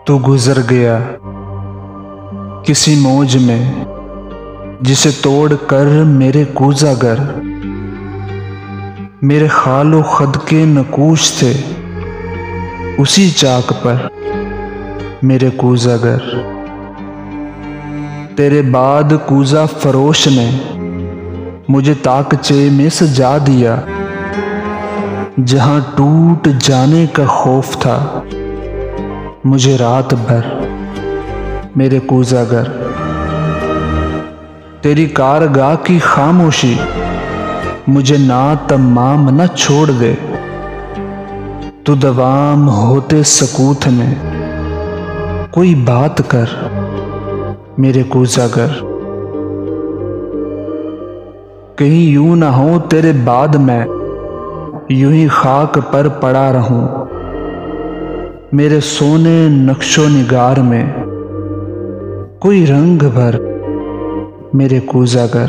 तू गुजर गया किसी मौज में जिसे तोड़ कर मेरे कूज़ागर, मेरे खालो खद के नकूश थे उसी चाक पर मेरे कूज़ागर। तेरे बाद कूज़ा फरोश ने मुझे ताकचे में सजा दिया, जहां टूट जाने का खौफ था मुझे रात भर मेरे कूज़ागर। तेरी कारगाह की खामोशी मुझे ना तमाम न छोड़ दे, तू दवाम होते सकूत में कोई बात कर मेरे कूज़ागर। कहीं यूं ना हो तेरे बाद मैं यूं ही खाक पर पड़ा रहूं, मेरे सोने नक्शो निगार में कोई रंग भर मेरे कूज़ागर।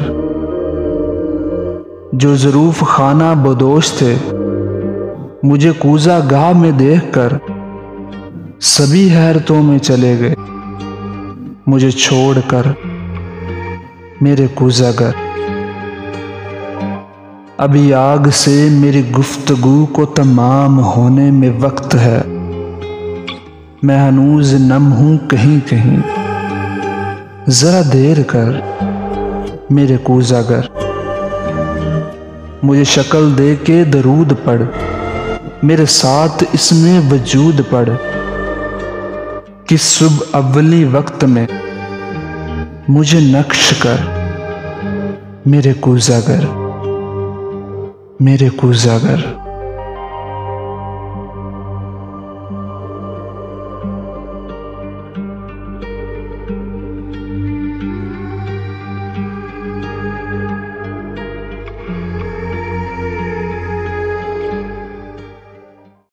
जो ज़रूफ खाना बदोश थे मुझे कूज़ा गाह में देखकर सभी हैरतों में चले गए, मुझे छोड़कर मेरे कूज़ागर। अभी आग से मेरी गुफ्तगू को तमाम होने में वक्त है, मैं हनूज नम हूं कहीं कहीं, जरा देर कर मेरे कूज़ागर। मुझे शक्ल दे के दरूद पढ़, मेरे साथ इसमें वजूद पढ़ कि सुबह अव्वली वक्त में मुझे नक्श कर मेरे कूज़ागर, मेरे कूज़ागर।